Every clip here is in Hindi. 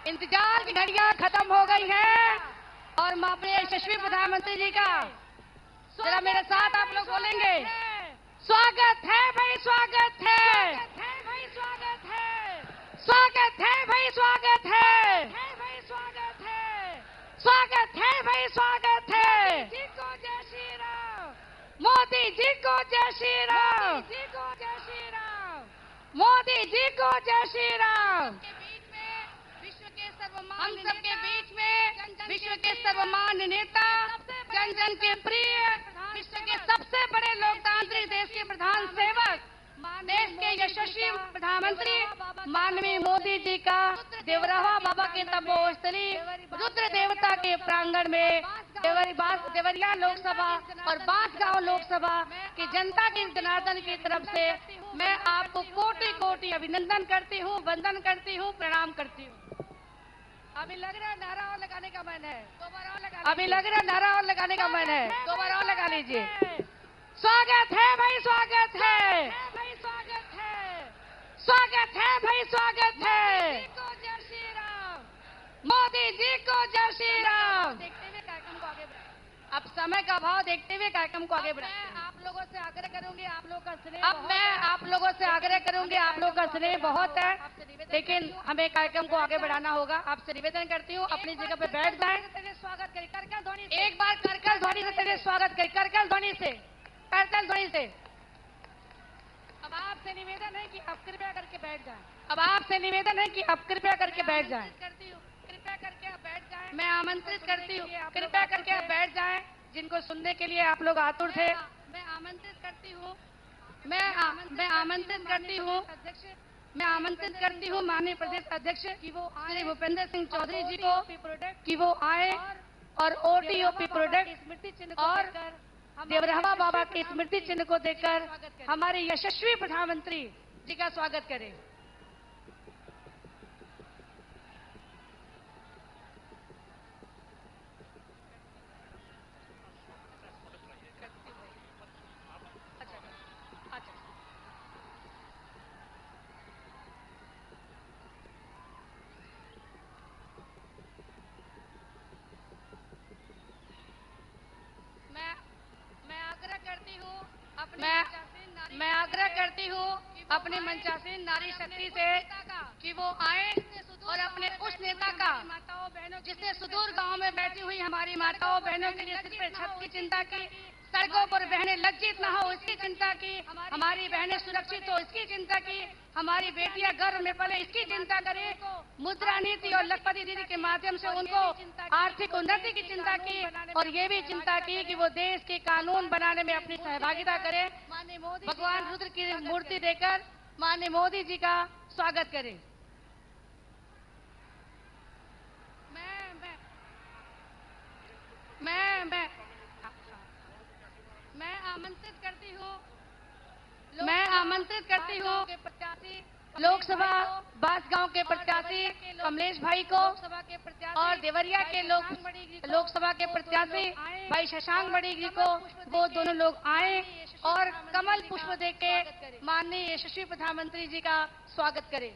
इंतजार की घड़ियां खत्म हो गई हैं और माननीय यशस्वी प्रधानमंत्री जी का जरा मेरे साथ आप लोग बोलेंगे, स्वागत है भाई, स्वागत है भाई, स्वागत है, स्वागत है भाई, स्वागत है भाई, स्वागत है, स्वागत है भाई, स्वागत है। जी को जय श्री राम, मोदी जी को जय श्री राम, जी को जय श्री राम, मोदी जी को जय श्री राम। हम सबके बीच में विश्व के सर्वमान्य नेता, जन जन के प्रिय, विश्व के सबसे बड़े लोकतांत्रिक देश के प्रधान सेवक, देश के यशस्वी प्रधानमंत्री माननीय मोदी जी का देवरावा बाबा के तपोस्थली रुद्र देवता के प्रांगण में देवरिया लोकसभा और बांसगांव लोकसभा की जनता की जनार्दन की तरफ से मैं आपको कोटि कोटि अभिनंदन करती हूँ, वंदन करती हूँ, प्रणाम करती हूँ। अभी लग रहा है नारा और लगाने का मन है, दोबारा और लगा, अभी लग रहा है नारा और लगाने का मन है, दोबारा और लगा लीजिए। स्वागत है भाई, स्वागत है भाई, स्वागत है, स्वागत है भाई, स्वागत है। जय श्री राम, मोदी जी को जय श्री राम। देखते हुए कार्यक्रम को आगे बढ़ाएं। अब समय का अभाव देखते हुए कार्यक्रम को आगे बढ़ाएं। आप लोगों से आग्रह करूंगी, आप लोगों का स्नेह, अब मैं आप लोगों से आग्रह करूंगी, आप लोगों का स्नेह बहुत है, लेकिन हमें कार्यक्रम को आगे बढ़ाना होगा। आपसे निवेदन करती हूँ अपनी जगह पे बैठ जाएं। स्वागत करें करकल ध्वनि, एक बार करकल ध्वनि से तेरे स्वागत करें, करकल ध्वनि से, करकल ध्वनि से। अब आपसे निवेदन है कि आप कृपया करके बैठ जाएं। अब आपसे निवेदन है कि आप कृपया करके बैठ जाएं। कृपया करके आप बैठ जाएं। मैं आमंत्रित करती हूँ, कृपया करके आप बैठ जाएं। जिनको सुनने के लिए आप लोग आतुर थे, मैं आमंत्रित करती हूँ, मैं आमंत्रित करती हूँ, मैं आमंत्रित करती हूँ माननीय प्रदेश अध्यक्ष श्री भूपेंद्र सिंह चौधरी जी को कि वो आए और ओटीओपी प्रोडक्ट स्मृति चिन्ह और देवरावा बाबा के स्मृति चिन्ह को देकर हमारे यशस्वी प्रधानमंत्री जी का स्वागत करें। मैं आग्रह करती हूँ अपने मंचासीन नारी शक्ति से कि वो आए और अपने उस नेता का जिसने सुदूर गांव में बैठी हुई हमारी माताओं बहनों के लिए सिर्फ छत की चिंता की, सड़कों पर बहनें लज्जित न हो इसकी चिंता की, हमारी बहनें सुरक्षित हो इसकी चिंता की, हमारी बेटियां गर्भ में पले इसकी चिंता करे, मुद्रा नीति और लखपति दीदी के माध्यम से उनको आर्थिक उन्नति की चिंता की और ये भी चिंता की कि वो देश के कानून बनाने में अपनी सहभागिता करे। भगवान रुद्र की मूर्ति देकर माननीय मोदी जी का स्वागत करें। मैं आमंत्रित करती हूँ लोकसभा बांसगांव के प्रत्याशी कमलेश भाई को और देवरिया के लोकसभा के प्रत्याशी भाई शशांक बड़ी जी को, वो दोनों लोग आए और कमल पुष्प देके माननीय यशस्वी प्रधानमंत्री जी का स्वागत करें।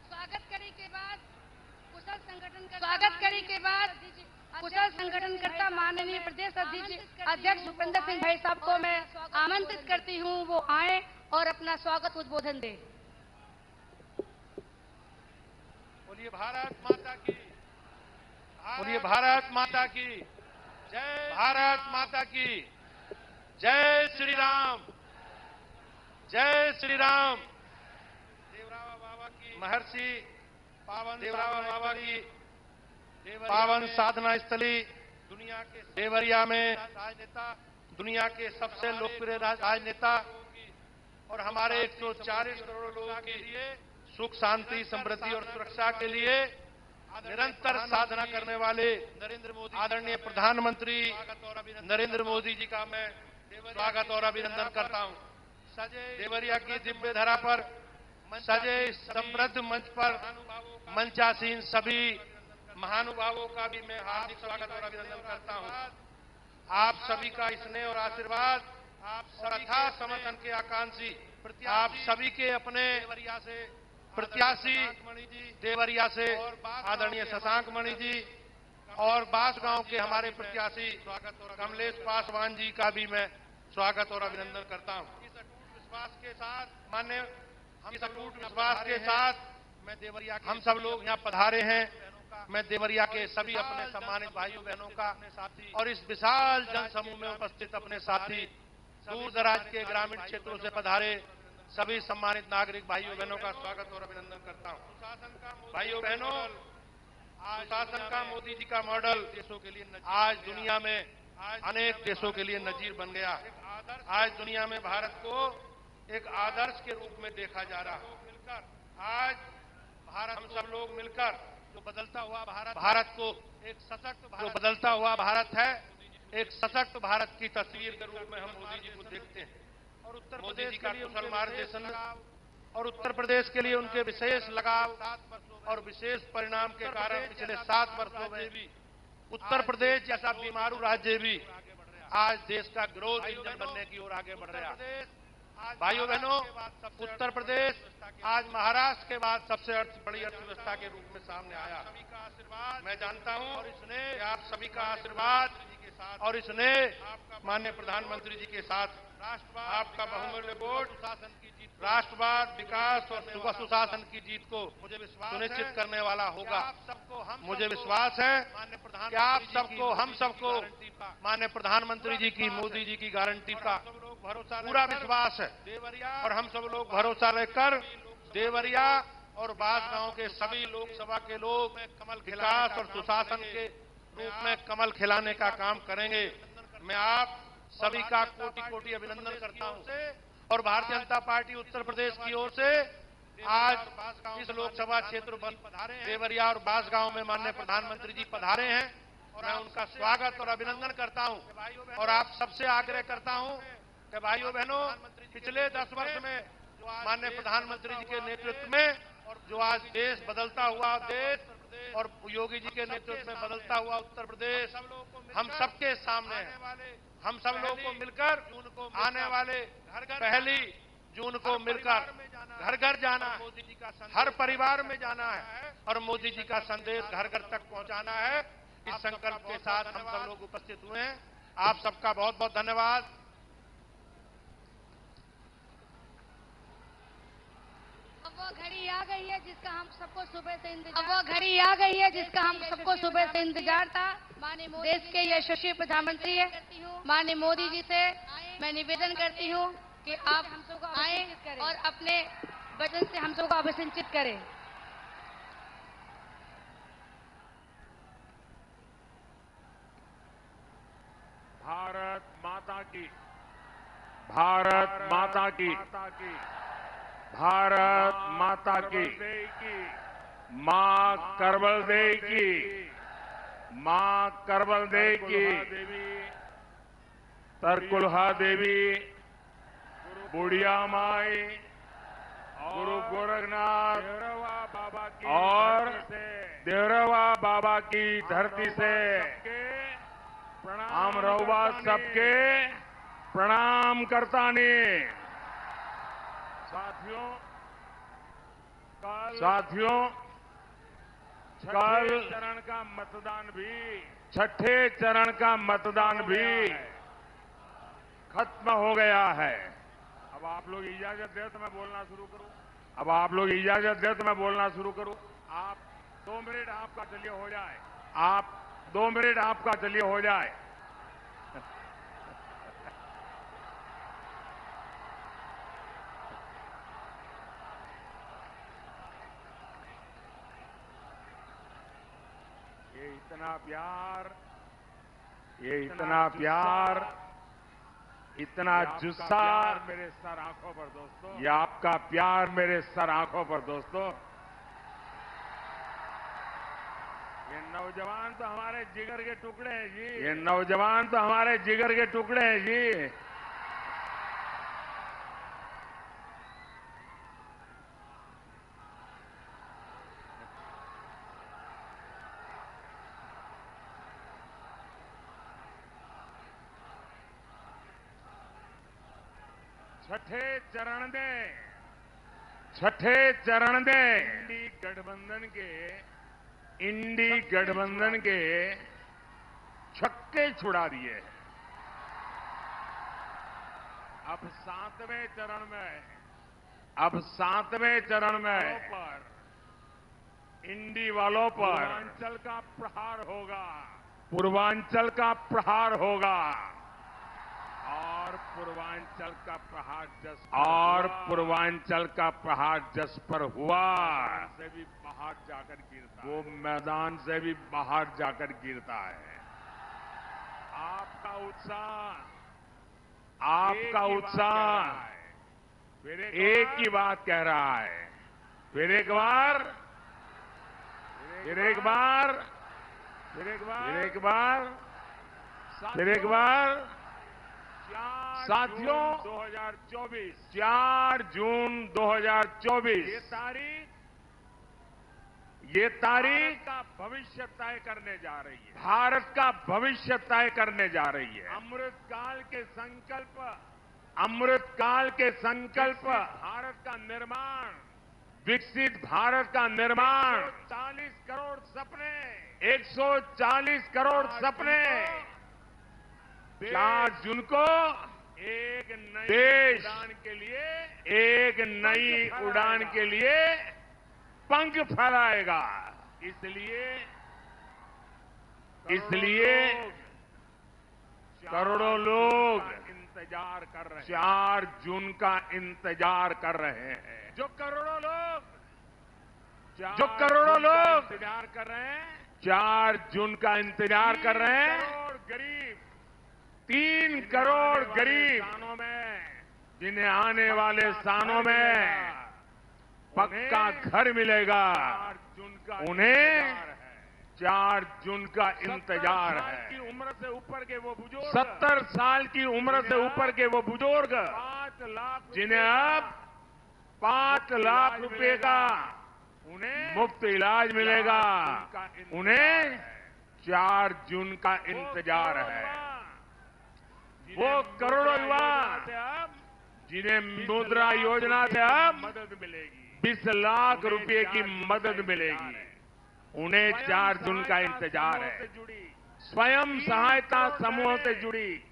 स्वागत करने के बाद कुशल संगठनकर्ता माननीय प्रदेश अध्यक्ष भूपेंद्र सिंह भाई साहब को मैं आमंत्रित करती हूँ, वो आए और अपना स्वागत उद्बोधन दे। बोलिए भारत माता की, बोलिए भारत माता की जय, भारत माता की जय श्री राम, जय श्री राम। देवरावा बाबा की महर्षि पावन देवरावा बाबा की पावन साधना स्थली दुनिया के देवरिया में राजनेता, दुनिया के सबसे लोकप्रिय राजनेता और हमारे 140 करोड़ लोगों के लिए सुख शांति समृद्धि और सुरक्षा के लिए निरंतर साधना करने वाले आदरणीय प्रधानमंत्री नरेंद्र मोदी जी का मैं स्वागत और अभिनंदन करता हूं। देवरिया की दिव्य धरा पर सजे समृद्ध मंच पर मंचासीन सभी महानुभावों का भी मैं हार्दिक स्वागत और अभिनंदन करता हूं। आप सभी का स्नेह और आशीर्वाद और अथाह समर्थन के आकांक्षी आप सभी के अपने प्रत्याशी देवरिया से आदरणीय शशांक मणि जी और बांसगांव के हमारे प्रत्याशी कमलेश पासवान जी का भी मैं स्वागत और अभिनंदन करता हूं। इस अटूट विश्वास के साथ मैं देवरिया हम सब लोग यहाँ पधारे हैं। मैं देवरिया के सभी अपने सम्मानित भाइयों बहनों का और इस विशाल जनसमूह में उपस्थित अपने साथी दूर दराज के ग्रामीण क्षेत्रों से पधारे सभी सम्मानित नागरिक भाइयों बहनों का स्वागत और अभिनंदन करता हूं। भाइयों बहनों, सुशासन का मोदी जी का मॉडल देशों के लिए आज दुनिया में अनेक देशों के लिए नजीर बन गया। आज दुनिया में भारत को एक आदर्श के रूप में देखा जा रहा है। आज भारत हम सब लोग मिलकर जो बदलता हुआ भारत को एक सशक्त जो बदलता हुआ भारत है, एक सशक्त भारत की तस्वीर के रूप में हम मोदी जी को देखते हैं। और उत्तर प्रदेश का कुशल मार्गदर्शन और उत्तर प्रदेश के लिए उनके विशेष लगाव और विशेष परिणाम के कारण पिछले 7 वर्षों में भी उत्तर प्रदेश जैसा बीमारू राज्य भी आज देश का ग्रोथ इंजन बनने की ओर आगे बढ़ रहा है। भाइयों बहनों, उत्तर प्रदेश आज महाराष्ट्र के बाद सबसे बड़ी अर्थव्यवस्था के रूप में सामने आया। मैं जानता हूं और इसने आप सभी का आशीर्वाद और इसने माननीय प्रधानमंत्री जी के साथ आपका बहुमूल्य वोट राष्ट्रवाद, विकास और सुशासन की जीत को सुनिश्चित करने वाला होगा। मुझे विश्वास है कि आप सबको हम सबको माननीय प्रधानमंत्री जी की मोदी जी की गारंटी का पूरा विश्वास है और हम सब लोग भरोसा लेकर देवरिया और बांसगांव के सभी लोकसभा के लोग विकास और सुशासन के रूप में कमल खिलाने का काम करेंगे। मैं आप सभी का कोटि कोटि अभिनंदन करता हूं और भारतीय जनता पार्टी उत्तर प्रदेश की ओर से आज इस लोकसभा क्षेत्र देवरिया और बांसगांव में माननीय प्रधानमंत्री जी पधारे हैं। मैं उनका स्वागत और अभिनंदन करता हूं और आप सबसे आग्रह करता हूं कि भाइयों बहनों, पिछले 10 वर्ष में माननीय प्रधानमंत्री जी के नेतृत्व में जो आज देश बदलता हुआ देश और योगी जी के नेतृत्व में बदलता हुआ उत्तर प्रदेश हम सबके सामने है। हम सब लोग को मिलकर आने वाले 1 जून को मिलकर घर घर जाना है, हर परिवार में जाना है और मोदी जी का संदेश घर घर तक पहुंचाना है। इस संकल्प के साथ हम सब लोग उपस्थित हुए हैं। आप सबका बहुत बहुत धन्यवाद। अब वो घड़ी आ गई है जिसका हम सबको सुबह से इंतजार अब वो घड़ी आ गई है जिसका हम सबको सुबह से इंतजार था। देश के यशस्वी प्रधानमंत्री है माननीय मोदी जी से मैं निवेदन करती हूँ कि आप हम सबको आए और अपने वचन से हम सबको अभिषेचित करें। भारत माता की, भारत माता की, भारत माता की, मां करबल देवी की, मां करबल देवी की, तरकुलहा देवी, बुढ़िया माई, गुरु गोरखनाथ और देवरवा बाबा की धरती से हम रहुआ सबके प्रणाम करता नहीं। साथियों कल चरण का मतदान भी 6ठे चरण का मतदान भी खत्म हो गया है। अब आप लोग इजाजत दे तो मैं बोलना शुरू करूं। अब आप लोग इजाजत दे तो मैं बोलना शुरू करूं। आप 2 मिनट आपका चलिए हो जाए। आप 2 मिनट आपका चलिए हो जाए। ये इतना प्यार, इतना जुस्सा मेरे सर आंखों पर दोस्तों, ये आपका प्यार मेरे सर आंखों पर दोस्तों। ये नौजवान तो हमारे जिगर के टुकड़े हैं जी। ये नौजवान तो हमारे जिगर के टुकड़े हैं जी। छठे चरण में इंडी गठबंधन के छक्के छुड़ा दिए हैं। अब सातवें चरण में इंडी वालों पर पूर्वांचल का प्रहार होगा और पूर्वांचल का प्रहार जिस पर हुआ से भी बाहर जाकर गिरता वो मैदान से भी बाहर जाकर गिरता है। आपका उत्साह एक ही बात कह रहा है। फिर एक बार साथियों 4 जून 2024 ये तारीख का भविष्य तय करने जा रही है। भारत का भविष्य तय करने जा रही है। अमृतकाल के संकल्प भारत का निर्माण, विकसित भारत का निर्माण, 140 करोड़ सपने 4 जून को एक नई उड़ान के लिए पंख फैलाएगा। इसलिए करोड़ों लोग 4 जून का इंतजार कर रहे हैं। जो करोड़ों लोग इंतजार कर रहे हैं, 4 जून का इंतजार कर रहे हैं। 3 करोड़ गरीब जिन्हें आने वाले सालों में पक्का घर मिलेगा, उन्हें 4 जून का इंतजार है। 70 साल की उम्र से ऊपर के वो बुजुर्ग जिन्हें अब 5 लाख रुपए का मुफ्त इलाज मिलेगा, उन्हें 4 जून का इंतजार है। वो करोड़ों युवा जिन्हें मुद्रा योजना से अब मदद मिलेगी, 20 लाख रुपए की मदद मिलेगी, उन्हें 4 जून का इंतजार है। स्वयं सहायता समूह से जुड़ी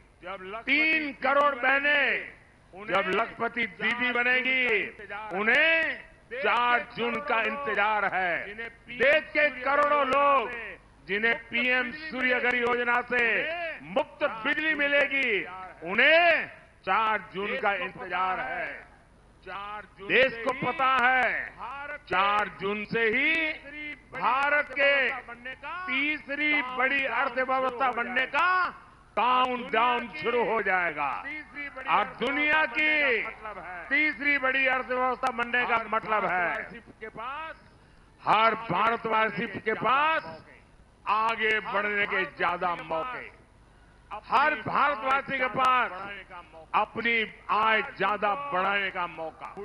3 करोड़ बहनें जब लखपति दीदी बनेगी, उन्हें 4 जून का इंतजार है। देश के करोड़ों लोग जिन्हें पीएम सूर्यघर योजना से मुफ्त बिजली मिलेगी, उन्हें 4 जून का इंतजार है। देश को पता है 4 जून से ही भारत के तीसरी बड़ी अर्थव्यवस्था बनने का काउंटडाउन शुरू हो जाएगा। और दुनिया की तीसरी बड़ी अर्थव्यवस्था बनने का मतलब है हर भारतवासी के पास आगे बढ़ने के ज्यादा मौके, हर भारतवासी के पास अपनी आय ज्यादा बढ़ाने का मौका।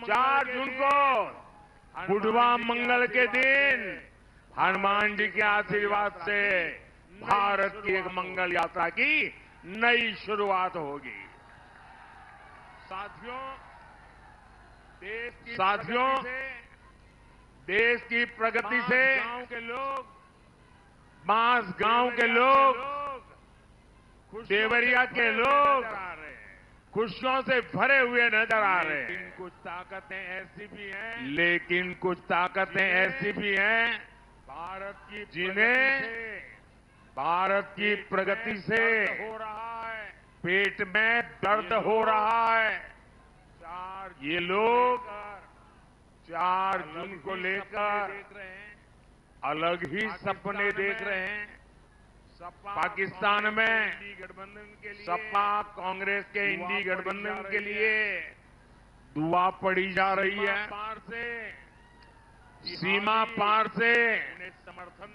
4 जून को बुढ़वा मंगल के दिन हनुमान जी के आशीर्वाद से भारत की एक मंगल यात्रा की नई शुरुआत होगी। साथियों, देश की प्रगति से बांस गांव के लोग, देवरिया के लोग खुशियों से भरे हुए नजर आ रहे हैं। लेकिन कुछ ताकतें ऐसी भी हैं जिन्हें भारत की प्रगति से पेट में दर्द हो रहा है। ये लोग 4 जून को लेकर अलग ही सपने देख रहे हैं। पाकिस्तान में सपा कांग्रेस के इंडी गठबंधन के लिए दुआ पड़ी जा रही है। सीमा पार से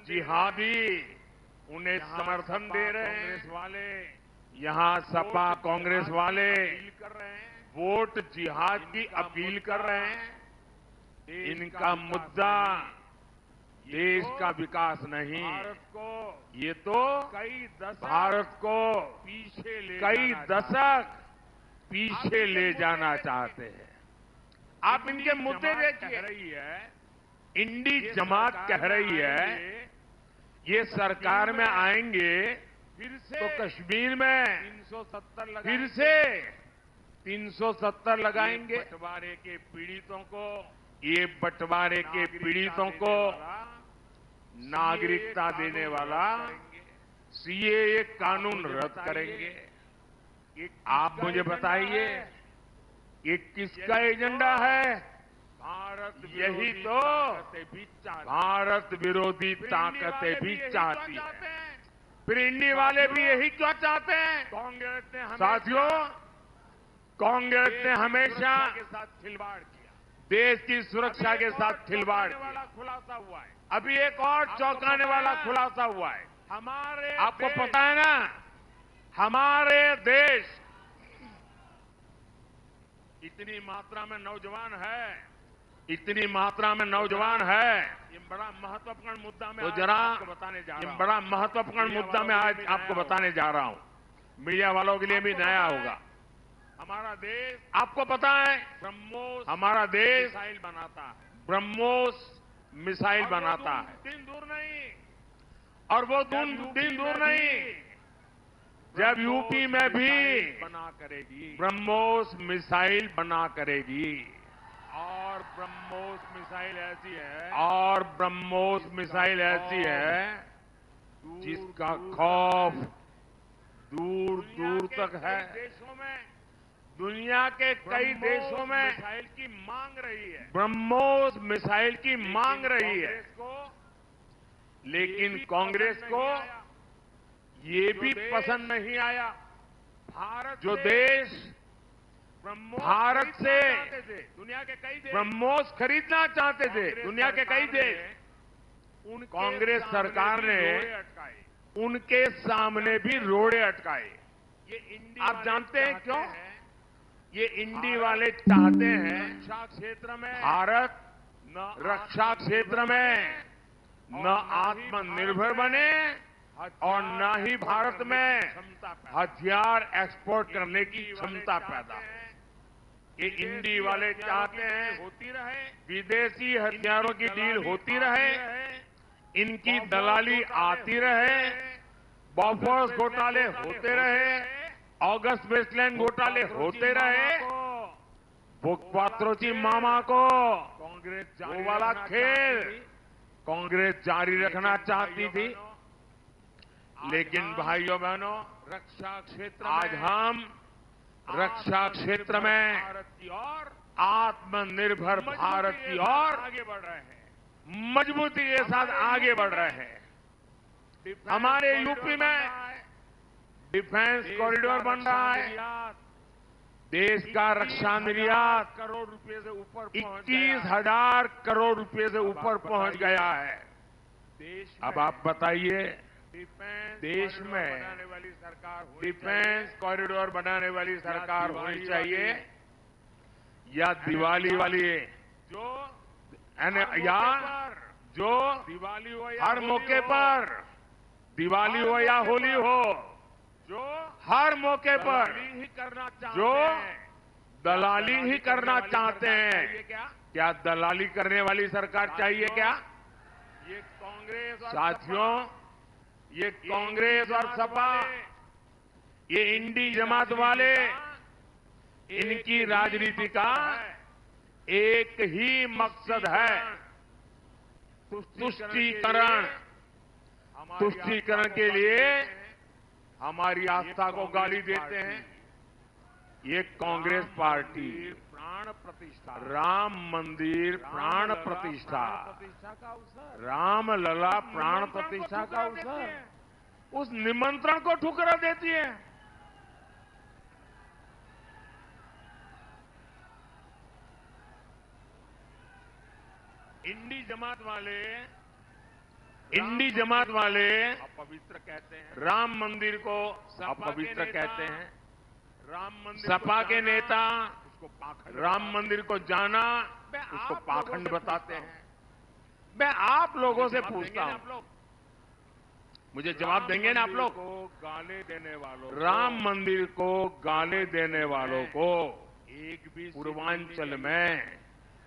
जिहादी उन्हें समर्थन दे रहे हैं। यहाँ सपा कांग्रेस वाले वोट जिहाद की अपील कर रहे हैं। इनका मुद्दा देश का विकास नहीं, ये तो भारत को कई दशक पीछे ले जाना चाहते हैं। आप इनके मुद्दे देखिए। रही है इंडी जमात कह रही है ये सरकार में आएंगे फिर से तो कश्मीर में 370 फिर से 370 लगाएंगे। बंटवारे के पीड़ितों को नागरिकता देने वाला सीएए कानून रद्द करेंगे। आप मुझे बताइए ये किसका एजेंडा है? यही तो भारत विरोधी ताकतें भी चाहती है। फिर इंडी वाले भी यही क्यों चाहते हैं? कांग्रेस ने साथियों, कांग्रेस ने हमेशा के साथ खिलवाड़ किया, देश की सुरक्षा के साथ खिलवाड़ किया। खुलासा हुआ है, अभी एक और चौंकाने वाला खुलासा हुआ है। आपको पता है ना, हमारे देश इतनी मात्रा में नौजवान है, ये बड़ा महत्वपूर्ण मुद्दा में आपको बताने जा रहा हूं। बड़ा महत्वपूर्ण मुद्दा में आज आपको बताने जा रहा हूं। मीडिया वालों के लिए भी नया होगा। हमारा देश आपको पता है ब्रह्मोस हमारा देश मिसाइल बनाता है, ब्रह्मोस मिसाइल बनाता है। दिन दूर नहीं, और वो दिन दूर नहीं जब यूपी में भी बना करेगी, ब्रह्मोस मिसाइल बना करेगी। और ब्रह्मोस मिसाइल ऐसी है जिसका खौफ दूर दूर तक है। देशों में, दुनिया के कई देशों में मिसाइल की मांग रही है, ब्रह्मोस मिसाइल की मांग रही है। लेकिन कांग्रेस को ये भी पसंद नहीं आया। जो देश भारत से दुनिया के कई देश ब्रह्मोस खरीदना चाहते थे, दुनिया के कई देश, कांग्रेस सरकार ने उनके सामने भी रोड़े अटकाए। आप जानते हैं क्यों? ये इंडी वाले चाहते हैं रक्षा क्षेत्र में भारत रक्षा क्षेत्र में न आत्मनिर्भर बने और न ही भारत में हथियार एक्सपोर्ट करने की क्षमता पैदा हो। ये इंडी वाले चाहते हैं होती रहे, विदेशी हथियारों की डील होती रहे, इनकी दलाली आती रहे, बॉफोर्स घोटाले होते रहे, अगस्त वेस्टलैंड घोटाले होते रहे, पात्रोची मामा को कांग्रेस वो वाला खेल कांग्रेस जारी रखना चाहती थी। लेकिन भाइयों बहनों, रक्षा क्षेत्र आज हम रक्षा क्षेत्र में भारत की ओर, आत्मनिर्भर भारत की ओर आगे बढ़ रहे हैं, मजबूती के साथ आगे बढ़ रहे हैं। हमारे यूपी में डिफेंस कॉरिडोर बन रहा है, देश का रक्षा निर्यात करोड़ रुपए से ऊपर 21,000 करोड़ रुपए से ऊपर पहुंच गया है। अब आप बताइए, देश में डिफेंस कॉरिडोर बनाने वाली सरकार होनी चाहिए या दिवाली वाली, या जो दिवाली हो या हर मौके पर, दिवाली हो या होली हो, जो हर मौके पर जो दलाली ही करना चाहते हैं। क्या दलाली करने वाली सरकार चाहिए क्या? ये कांग्रेस साथियों, ये कांग्रेस और सपा, ये इंडी जमात वाले, इनकी राजनीति का एक ही मकसद है, तुष्टीकरण। तुष्टीकरण के लिए हमारी आस्था को गाली देते हैं। ये कांग्रेस पार्टी प्राण प्रतिष्ठा, राम मंदिर प्राण प्रतिष्ठा, राम लला प्राण प्रतिष्ठा का अवसर, उस निमंत्रण को ठुकरा देती है। इंडी जमात वाले अपवित्र कहते हैं, राम मंदिर को अपवित्र कहते हैं। राम मंदिर, सपा के नेता राम मंदिर को जाना उसको पाखंड बताते हैं। मैं आप लोगों से पूछता हूं, मुझे जवाब देंगे ना आप लोग? गाली देने वालों, राम मंदिर को गाली देने वालों को एक भी पूर्वांचल में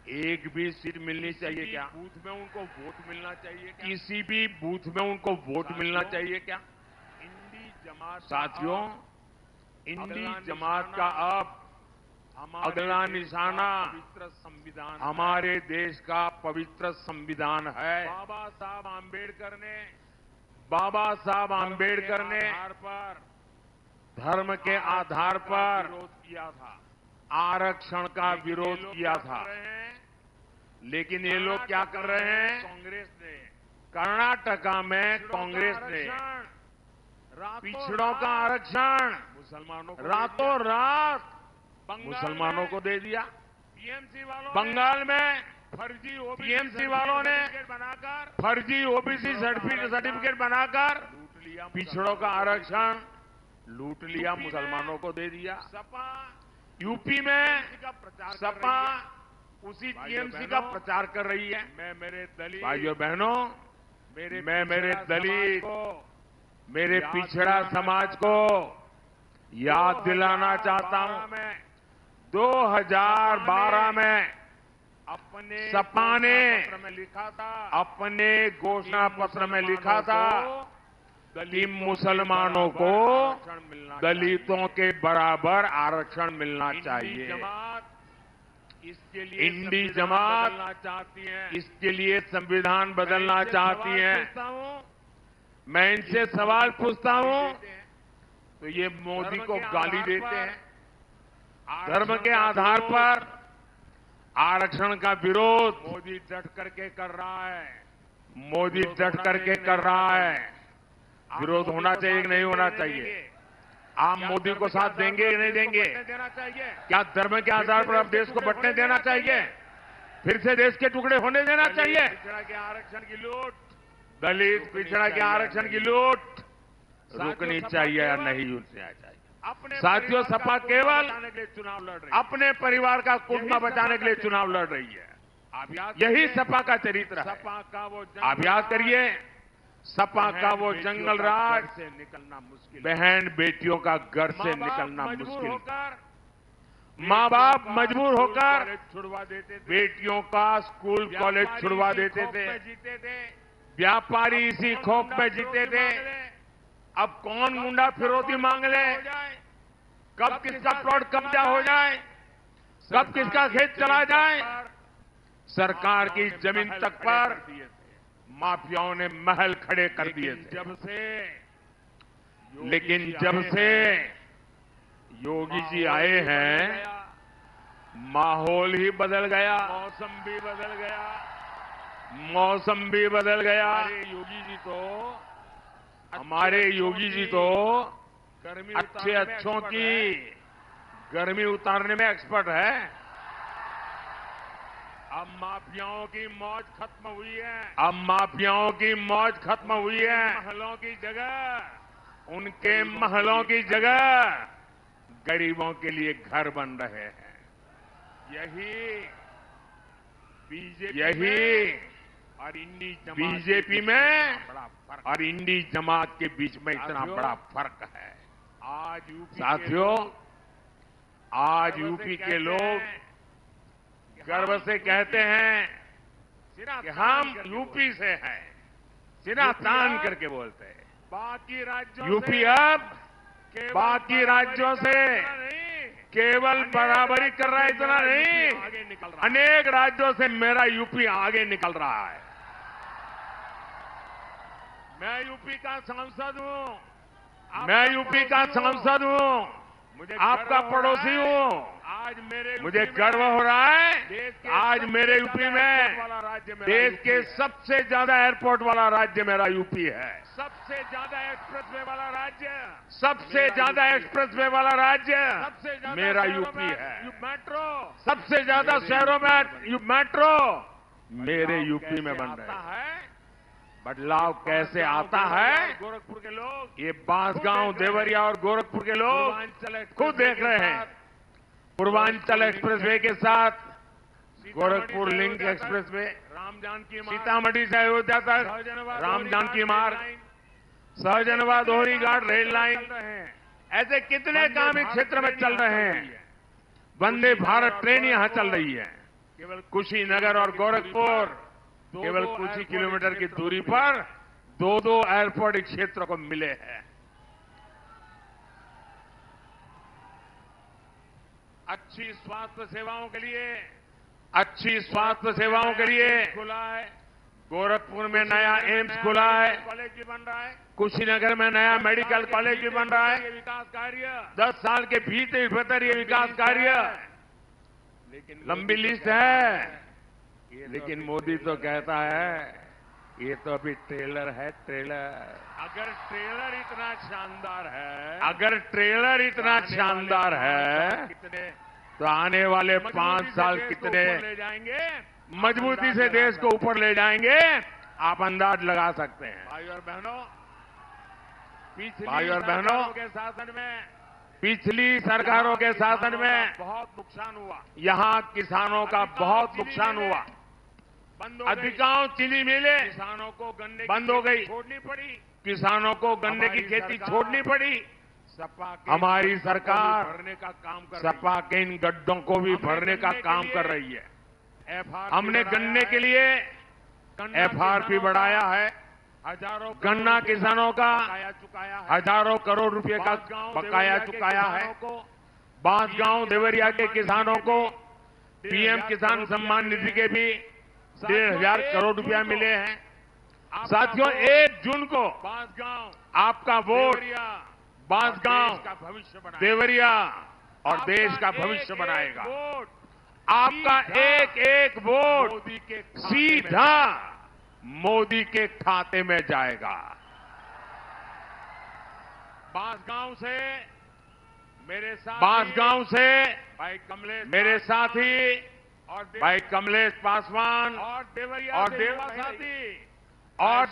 एक भी सीट मिलनी चाहिए क्या? बूथ में उनको वोट मिलना चाहिए क्या? किसी भी बूथ में उनको वोट मिलना चाहिए क्या? इंडी जमात साथियों, इंडी जमात का अब अगला निशाना पवित्र संविधान हमारे देश का पवित्र संविधान है। बाबा साहब आम्बेडकर ने बाबा साहब आम्बेडकर ने आधार पर धर्म के आधार पर विरोध किया था, आरक्षण का विरोध किया था। लेकिन ये लोग क्या कर रहे हैं? कांग्रेस ने कर्नाटका में कांग्रेस ने पिछड़ों का आरक्षण मुसलमानों को रातों रात बंगाल मुसलमानों को दे दिया। टीएमसी वालों बंगाल में फर्जी टीएमसी वालों ने बनाकर फर्जी ओबीसी सर्टिफिकेट बनाकर लूट लिया, पिछड़ों का आरक्षण लूट लिया, मुसलमानों को दे दिया। सपा यूपी में का प्रचार सपा उसी टीएमसी का प्रचार कर रही है। मैं मेरे दलित भाइयों बहनों, मैं मेरे दलित, मेरे याद पिछड़ा समाज को याद दिलाना चाहता हूं। 2012 में अपने सपा ने पत्र में लिखा था, अपने घोषणा पत्र में लिखा था कि मुसलमानों को दलितों के बराबर आरक्षण मिलना चाहिए। इसके लिए इंडी जमात बदलना चाहती है। इसके लिए संविधान बदलना चाहती है। मैं इनसे सवाल पूछता हूं तो ये मोदी को गाली देते हैं। धर्म के आधार पर आरक्षण का विरोध मोदी डट करके कर रहा है। मोदी डट करके कर रहा है। विरोध होना चाहिए कि नहीं होना चाहिए? आप मोदी को साथ देंगे कि नहीं देंगे? देना चाहिए। क्या धर्म के आधार पर अब देश को बंटने देना चाहिए? फिर से देश के टुकड़े होने देना चाहिए? पिछड़ा के आरक्षण की लूट, दलित पिछड़ा के आरक्षण की लूट रुकनी चाहिए या नहीं रुकनी चाहिए? अपने साथियों, परिवार सपा का केवल बचाने के लिए चुनाव लड़ रही है। अपने परिवार का कुटुंब बचाने के लिए चुनाव लड़ रही है। आप याद यही करिए, सपा का चरित्र है। सपा का वो आप याद करिए, सपा का वो जंगल राज, से निकलना मुश्किल, बहन बेटियों का घर से माँ-बाप निकलना मजबूर मुश्किल। होकर माँ बाप मजबूर होकर कॉलेज छुड़वा देते थे, बेटियों का स्कूल कॉलेज व्यापारी छुड़वा इसी देते खौफ थे। में जीते थे। व्यापारी इसी खौफ में जीते थे। अब कौन मुंडा फिरौती मांग ले? कब किसका प्लॉट कब्जा हो जाए, कब किसका खेत चला जाए? सरकार की जमीन तक पर माफियाओं ने महल खड़े कर दिए थे। जब से लेकिन जब से योगी जी आए हैं, माहौल ही बदल गया, मौसम भी बदल गया। मौसम भी बदल गया। हमारे योगी जी तो गर्मी अच्छे उतारने में अच्छों expert की है। गर्मी उतारने में एक्सपर्ट है। अब माफियाओं की मौज खत्म हुई है। अब माफियाओं की मौज खत्म हुई है। महलों की जगह उनके महलों की जगह गरीबों के लिए घर बन रहे हैं। यही बीजेपी यही और इंडी जमात बीजेपी के बीच में बड़ा फर्क। और इंडी जमात के बीच में इतना साथियों, बड़ा फर्क है। आज यूपी साथियों, आज यूपी के लोग गर्व से कहते हैं कि हम यूपी से हैं, सिरा तान करके बोलते हैं। बाकी राज्यों यूपी से अब केवल बाकी राज्यों से नहीं, केवल बराबरी कर रहा है, इतना नहीं, आगे निकल रहा है। अनेक राज्यों से मेरा यूपी आगे निकल रहा है। मैं यूपी का सांसद हूँ। मैं यूपी का सांसद हूँ, मुझे आपका गर्व हो पड़ोसी रहा है। हूँ। आज मेरे मुझे यूपी में गर्व हो रहा है, देश के आज सबसे मेरे यूपी ज्यादा में एयरपोर्ट वाला राज्य मेरा देश यूपी के है। सबसे ज्यादा एयरपोर्ट वाला राज्य मेरा यूपी है। सबसे ज्यादा एक्सप्रेसवे वाला राज्य, सबसे ज्यादा एक्सप्रेसवे वाला राज्य सबसे ज्यादा मेरा शहरों यूपी में है। मेट्रो सबसे ज्यादा शहरों में मेट्रो मेरे बदलाव यूपी में कैसे बन रहे आता हैं। है? बदलाव कैसे आता है, गोरखपुर के लोग, ये बांसगांव, देवरिया और गोरखपुर के लोग पूर्वांचल खुद देख रहे हैं। पूर्वांचल एक्सप्रेसवे के साथ गोरखपुर लिंक एक्सप्रेसवे, राम जानकी मार्ग, सीतामढ़ी से अयोध्या तक 6 जनवरी राम जानकी मार्ग, सहजनवा दोहरी घाट रेल लाइन, ऐसे कितने काम इस क्षेत्र में चल रहे हैं। वंदे भारत ट्रेन यहां चल रही है। केवल कुशीनगर और गोरखपुर केवल कुछ ही किलोमीटर की दूरी पर दो एयरपोर्ट इस क्षेत्र को मिले हैं। अच्छी स्वास्थ्य सेवाओं के लिए खुला है। गोरखपुर में नया एम्स खुला है, कॉलेज भी बन रहा है। कुशीनगर में नया मेडिकल कॉलेज भी बन रहा है। विकास कार्य 10 साल के भीतर ये विकास कार्य, लेकिन लंबी लिस्ट है। लेकिन मोदी तो कहता है ये तो अभी ट्रेलर है, ट्रेलर। अगर ट्रेलर इतना शानदार है तो आने वाले 5 साल कितने मजबूती से देश को ऊपर ले जाएंगे, आप अंदाज लगा सकते हैं। भाइयों और बहनों, पिछली सरकारों के शासन में बहुत नुकसान हुआ। यहां किसानों का बहुत नुकसान हुआ। अधिकांश चीनी मिलें किसानों को गन्ने बंद हो गई, छोड़नी पड़ी। किसानों को गन्ने की खेती छोड़नी पड़ी। हमारी सरकार भरने का काम कर सपा के इन गड्ढों को भी भरने का काम कर रही है। हमने गन्ने के लिए एफआरपी बढ़ाया है। हजारों गन्ना किसानों का हजारों करोड़ रुपए का बकाया चुकाया है। बांसगांव देवरिया के किसानों को पीएम किसान सम्मान निधि के भी 1,500 करोड़ रुपया मिले हैं। साथियों, 1 जून को आपका वोट बांसगांव, देवरिया और देश का भविष्य बनाएगा। आपका एक वोट सीधा मोदी के खाते में जाएगा। बांसगांव से मेरे साथी भाई कमलेश पासवान और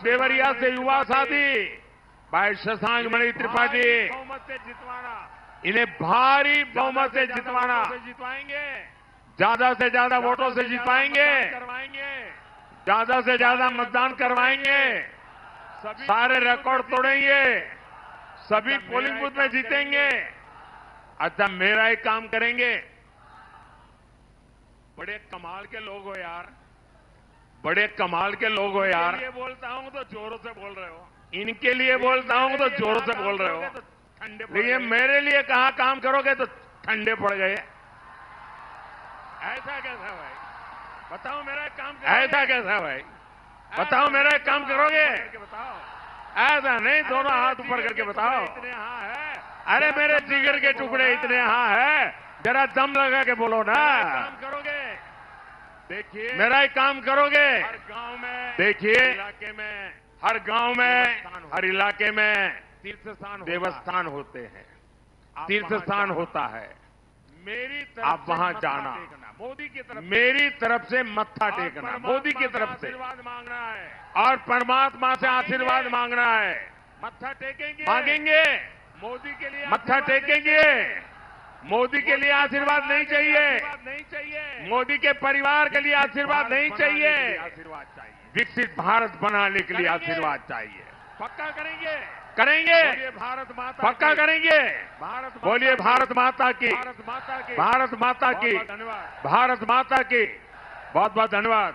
देवरिया से युवा साथी भाई शशांक मणि त्रिपाठी, इन्हें भारी बहुमत से जितवाना, ज्यादा से ज्यादा वोटों से जितवाएंगे, ज्यादा से ज्यादा मतदान करवाएंगे, सारे रिकॉर्ड तोड़ेंगे, सभी पोलिंग बूथ में जीतेंगे। अच्छा, मेरा एक काम करेंगे। बड़े कमाल के लोग हो यार, बड़े कमाल के लोग हो यार। ये बोलता हूं तो जोरों से बोल रहे हो, इनके लिए बोलता हूं तो जोरों से बोल रहे हो, लेकिन मेरे लिए कहां काम करोगे तो ठंडे पड़ गए। ऐसा कैसा भाई? बताओ मेरा एक काम करोगे? ऐसा कैसा भाई? बताओ मेरा एक काम करोगे? ऐसा नहीं, दोनों हाथ ऊपर करके बताओ। इतने हाँ है? अरे मेरे जिगर के टुकड़े इतने हाँ है, जरा दम लगा के बोलो ना। काम करोगे? देखिए, मेरा एक काम करोगे? हर गांव में, देखिए इलाके में, हर गांव में, हर इलाके में देवस्थान होते हैं, तीर्थ स्थान होता है। मेरी तरफ आप वहां जाना, मोदी की तरफ, मेरी तरफ से मत्था टेकना, मोदी की तरफ से आशीर्वाद मांगना है और परमात्मा से आशीर्वाद मांगना है। मत्था टेकेंगे, मांगेंगे, मोदी के लिए मत्था टेकेंगे। मोदी के लिए आशीर्वाद नहीं चाहिए, मोदी के परिवार के लिए आशीर्वाद नहीं चाहिए, आशीर्वाद चाहिए। विकसित भारत बनाने के लिए आशीर्वाद चाहिए। पक्का करेंगे, करेंगे, भारत माता पक्का करेंगे। बोलिए भारत माता की, भारत माता की, भारत माता की, भारत माता की। बहुत बहुत धन्यवाद।